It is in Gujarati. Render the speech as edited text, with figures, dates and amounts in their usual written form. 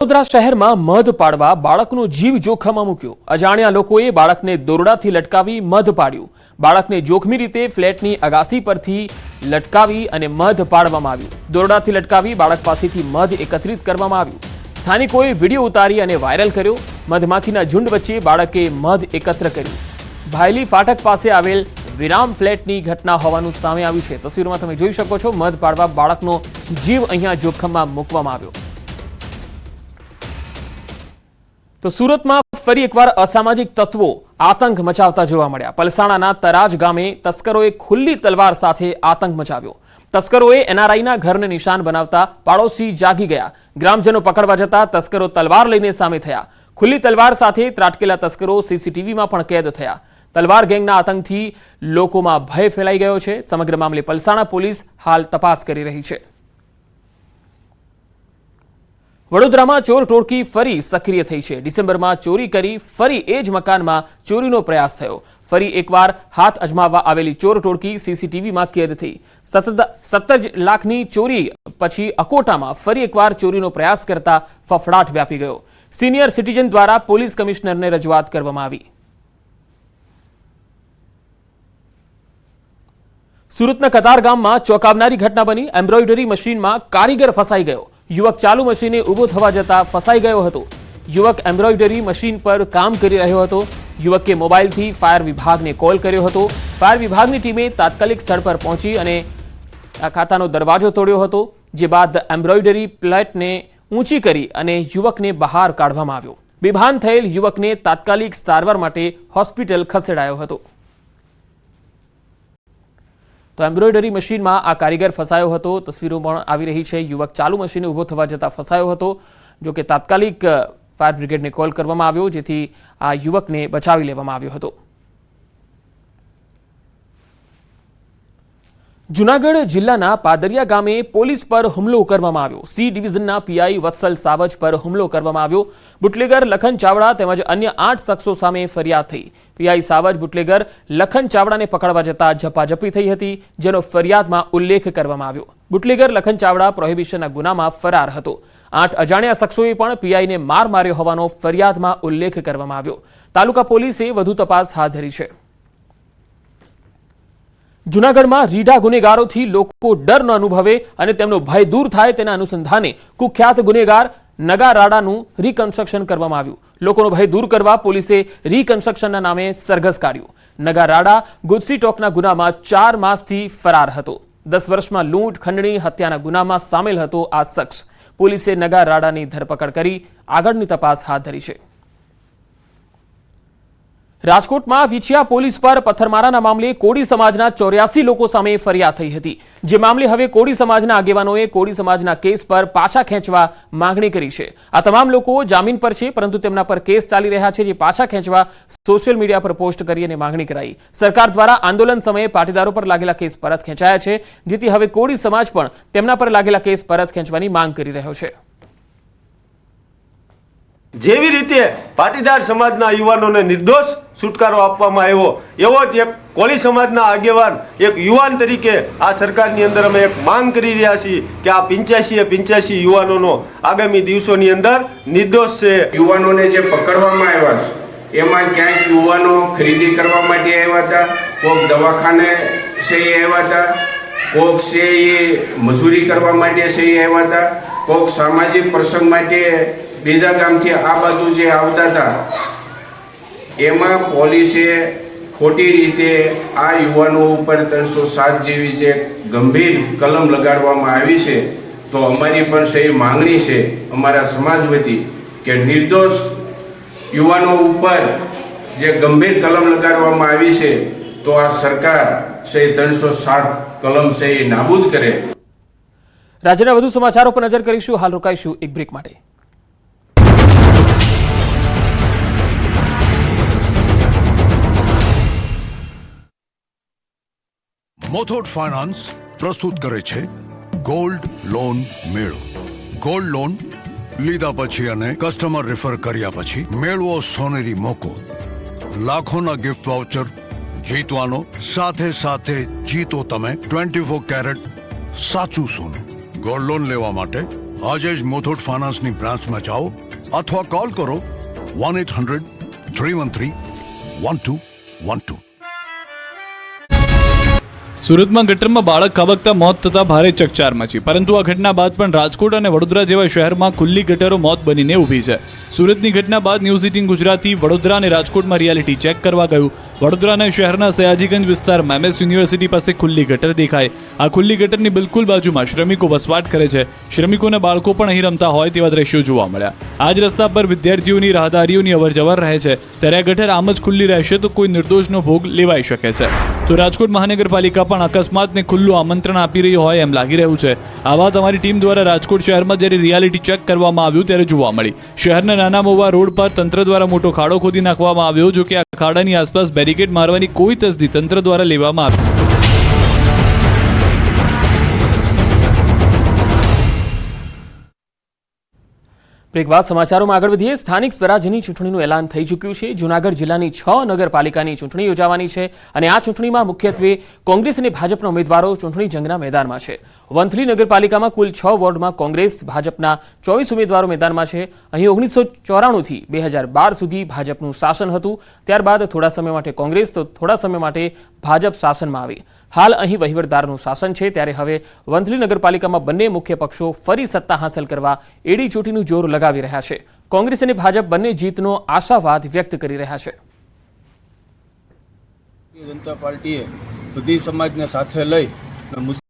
વડોદરા શહેરમાં મધ પાડવા બાળકનો જીવ જોખમમાં મૂક્યો। અજાણ્યા લોકોએ બાળકને દોરડાથી લટકાવી મધ પાડ્યું। બાળકને જોખમી રીતે ફ્લેટની અગાસી પરથી લટકાવી અને મધ પાડવામાં આવ્યું। દોરડાથી લટકાવી બાળક પાસેથી મધ એકત્રિત કરવામાં આવ્યું। સ્થાનિકોએ વિડીયો ઉતારી અને વાયરલ કર્યો। મધમાખીના ઝુંડ વચ્ચે બાળકે મધ એકત્ર કર્યું। ભાયલી ફાટક પાસે આવેલ વિરામ ફ્લેટની ઘટના હોવાનું સામે આવ્યું છે। તસવીરમાં તમે જોઈ શકો છો, મધ પાડવા બાળકનો જીવ અહીંયા જોખમમાં મૂકવામાં આવ્યો। તો સુરતમાં ફરી એકવાર અસામાજિક તત્વો આતંક મચાવતા જોવા મળ્યા। પલસાણાના તરાજ ગામે તસ્કરોએ ખુલ્લી તલવાર સાથે આતંક મચાવ્યો। તસ્કરોએ એનઆરઆઈના ઘરને નિશાન બનાવતા પાડોશી જાગી ગયા। ગ્રામજનો પકડવા જતા તસ્કરો તલવાર લઈને સામે થયા। ખુલ્લી તલવાર સાથે ત્રાટકેલા તસ્કરો સીસીટીવીમાં પણ કેદ થયા। તલવાર ગેંગના આતંકથી લોકોમાં ભય ફેલાઈ ગયો છે। સમગ્ર મામલે પલસાણા પોલીસ હાલ તપાસ કરી રહી છે। વડોદરામાં ચોર ટોળકી ફરી સક્રિય થઈ છે। ડિસેમ્બરમાં ચોરી કરી ફરી એ જ મકાનમાં ચોરીનો પ્રયાસ થયો। ફરી એકવાર હાથ અજમાવવા આવેલી ચોર ટોળકી સીસીટીવીમાં કેદ થઈ। 17 લાખની ચોરી પછી અકોટામાં ફરી એકવાર ચોરીનો પ્રયાસ કરતા ફફડાટ વ્યાપી ગયો। સિનિયર સિટીઝન દ્વારા પોલીસ કમિશનરને રજૂઆત કરવામાં આવી। સુરતના કતાર ગામમાં ચોંકાવનારી ઘટના બની। એમ્બ્રોઇડરી મશીનમાં કારીગર ફસાઈ ગયો। યુવક ચાલુ મશીને ઊભો થવા જતા ફસાઈ ગયો હતો। યુવક એમ્બ્રોઇડરી મશીન પર કામ કરી રહ્યો હતો। યુવકે મોબાઈલથી ફાયર વિભાગને કોલ કર્યો હતો। ફાયર વિભાગની ટીમે તાત્કાલિક સ્થળ પર પહોંચી અને આ ખાતાનો દરવાજો તોડ્યો હતો। જે બાદ એમ્બ્રોઇડરી પ્લેટને ઊંચી કરી અને યુવકને બહાર કાઢવામાં આવ્યો। બેભાન થયેલ યુવકને તાત્કાલિક સારવાર માટે હોસ્પિટલ ખસેડાયો હતો। તો એમ્બ્રોઇડરી મશીનમાં આ કારીગર ફસાયો હતો। તસવીરો પણ આવી રહી છે। યુવક ચાલુ મશીને ઊભો થવા જતા ફસાયો હતો। જો કે તાત્કાલિક ફાયર બ્રિગેડને કોલ કરવામાં આવ્યો, જેથી આ યુવકને બચાવી લેવામાં આવ્યો હતો। જૂનાગઢ જિલ્લાના પાદરિયા ગામે પોલીસ પર હુમલો કરવામાં આવ્યો। સી ડિવિઝનના પીઆઈ વત્સલ સાવજ પર હુમલો કરવામાં આવ્યો। બુટલેગર લખન ચાવડા તેમજ અન્ય 8 શખ્સો સામે ફરિયાદ થઈ। પીઆઈ સાવજ બુટલેગર લખન ચાવડાને પકડવા જતા ઝપાઝપી થઈ હતી, જેનો ફરિયાદમાં ઉલ્લેખ કરવામાં આવ્યો। બુટલેગર લખન ચાવડા પ્રોહિબિશનના ગુનામાં ફરાર હતો। 8 અજાણ્યા શખ્સોએ પણ પીઆઈને માર માર્યો હોવાનો ફરિયાદમાં ઉલ્લેખ કરવામાં આવ્યો। તાલુકા પોલીસે વધુ તપાસ હાથ ધરી છે। જૂનાગઢમાં રીઢા ગુનેગારોથી લોકો ડર ન અનુભવે અને તેમનો ભય દૂર થાય તેના અનુસંધાને કુખ્યાત ગુનેગાર નગા રાડાનું રીકન્સ્ટ્રક્શન કરવામાં આવ્યું। લોકોનો ભય દૂર કરવા પોલીસે રીકન્સ્ટ્રક્શનના નામે સરઘસ કાઢ્યું। નગા રાડા ગુજસી ટોકના ગુનામાં 4 માસથી ફરાર હતો। 10 વર્ષમાં લૂંટ, ખંડણી, હત્યાના ગુનામાં સામેલ હતો આ શખ્સ। પોલીસે નગા રાડાની ધરપકડ કરી આગળની તપાસ હાથ ધરી છે। રાજકોટમાં વિછિયા પોલીસ પર પથ્થરમારાના મામલે કોળી સમાજના 84 લોકો સામે ફરિયાદ થઈ હતી। જે મામલે હવે કોળી સમાજના આગેવાનોએ કોળી સમાજના કેસ પર પાછા ખેંચવા માંગણી કરી છે। આ તમામ લોકો જામીન પર છે, પરંતુ તેમના પર કેસ ચાલી રહ્યા છે, જે પાછા ખેંચવા સોશિયલ મીડિયા પર પોસ્ટ કરી અને માંગણી કરાઈ। સરકાર દ્વારા આંદોલન સમયે પાટીદારો પર લાગેલા કેસ પરત ખેંચાયા છે, જેથી હવે કોળી સમાજ પણ તેમના પર લાગેલા કેસ પરત ખેંચવાની માંગ કરી રહ્યો છે। જેવી રીતે પાટીદાર સમાજના યુવાનોને નિર્દોષ છુટકારો આપવામાં આવ્યો, એવો જ એક કોળી સમાજના આગેવાન, એક યુવાન તરીકે આ સરકારની અંદર અમે એક માંગ કરી રહ્યા છીએ કે આ 85 યુવાનોનો આગામી દિવસોની અંદર નિર્દોષ છે। યુવાનોને જે પકડવામાં આવ્યા છે એમાં ક્યાંક યુવાનો ખરીદી કરવા માટે આવ્યા હતા, કોઈક દવાખાને છે એ આવ્યા હતા, કોઈક છે એ મજૂરી કરવા માટે છે એ આવ્યા હતા, કોઈક સામાજિક પ્રસંગ માટે બીજા ગામથી આ બાજુ જે આવતા હતા। એમાં પોલીસે ખોટી રીતે આ યુવાનો ઉપર 307 જેવી જે ગંભીર કલમ લગાડવામાં આવી છે। તો અમારી પણ સહી માંગણી છે અમારા સમાજ વતી કે નિર્દોષ યુવાનો ઉપર જે ગંભીર કલમ લગાડવામાં આવી છે, તો આ સરકાર સહી 307 કલમ સહી નાબૂદ કરે। રાજ્યના વધુ સમાચારો પર નજર કરીશું। હાલ રોકાઈશું એક બ્રેક માટે। મોથોટ ફાઇનાન્સ પ્રસ્તુત કરે છે ગોલ્ડ લોન મેળો। ગોલ્ડ લોન લીધા પછી અને કસ્ટમર રેફર કર્યા પછી મેળવો સોનેરી મોકો। લાખોના ગિફ્ટ વાઉચર જીતવાનો, સાથે જીતો તમે 24 કેરેટ સાચું સોનું। ગોલ્ડ લોન લેવા માટે આજે જ મુથુટ ફાઇનાન્સની બ્રાન્ચમાં જાઓ અથવા કોલ કરો 1-800-313-1212. સુરતમાં ગટરમાં બાળક ખાબકતા મોત થતા ભારે ચકચાર મચી, પરંતુ આ ઘટના બાદ પણ રાજકોટ અને વડોદરા જેવા શહેરમાં ખુલ્લી ગટરો મોત બનીને ઊભી છે. સુરતની ઘટના બાદ ન્યૂઝ 18 ગુજરાતી વડોદરા અને રાજકોટમાં રિયાલિટી ચેક કરવા ગયું. વડોદરાના શહેરના સયાજીગંજ વિસ્તારમાં MS યુનિવર્સિટી પાસે ખુલ્લી ગટર દેખાય. આ ખુલ્લી ગટરની બિલકુલ બાજુમાં શ્રમિકો વસવાટ કરે છે. શ્રમિકોને બાળકો પણ અહીં રમતા હોય તેવા દ્રશ્યો જોવા મળ્યા. આ જ રસ્તા પર વિદ્યાર્થીઓની રાહદારીઓની અવરજવર રહે છે, ત્યારે આ ગટર આમ જ ખુલ્લી રહેશે તો કોઈ નિર્દોષનો ભોગ લેવાઈ શકે છે. તો રાજકોટ મહાનગરપાલિકા પણ અકસ્માતને ખુલ્લું આમંત્રણ આપી રહી હોય એમ લાગી રહ્યું છે. આ વાત અમારી ટીમ દ્વારા રાજકોટ શહેરમાં જ્યારે રિયાલિટી ચેક કરવામાં આવ્યું ત્યારે જોવા મળી. શહેરના નાના મોવા રોડ પર તંત્ર દ્વારા મોટો ખાડો ખોદી નાખવામાં આવ્યો, જો કે આ ખાડાની આસપાસ બેરિકેડ મારવાની કોઈ તસદી તંત્ર દ્વારા લેવામાં આવી. બ્રેક બાદ સમાચારોમાં આગળ વધીએ. સ્થાનિક સ્વરાજ્યની ચૂંટણીનું એલાન થઈ ચૂક્યું છે. જૂનાગઢ જિલ્લાની 6 નગરપાલિકાની ચૂંટણી યોજાવાની છે અને આ ચૂંટણીમાં મુખ્યત્વે કોંગ્રેસ અને ભાજપના ઉમેદવારો ચૂંટણી જંગના મેદાનમાં છે. વંથલી નગરપાલિકામાં કુલ 6 વોર્ડમાં કોંગ્રેસ ભાજપના 24 ઉમેદવારો મેદાનમાં છે. અહીં 1994 થી 2012 સુધી ભાજપનું શાસન હતું. ત્યારબાદ થોડા સમય માટે કોંગ્રેસ તો થોડા સમય માટે ભાજપ શાસનમાં આવી. હાલ અહીં વહીવટદારનું શાસન છે, ત્યારે હવે વંથલી નગરપાલિકામાં બંને મુખ્ય પક્ષો ફરી સત્તા હાંસલ કરવા એડી ચોટીનું જોર લગાવી રહ્યા છે. કોંગ્રેસ અને ભાજપ બંને જીતનો આશાવાદ વ્યક્ત કરી રહ્યા છે. જનતા પાર્ટીએ બધી સમાજને સાથે લઈ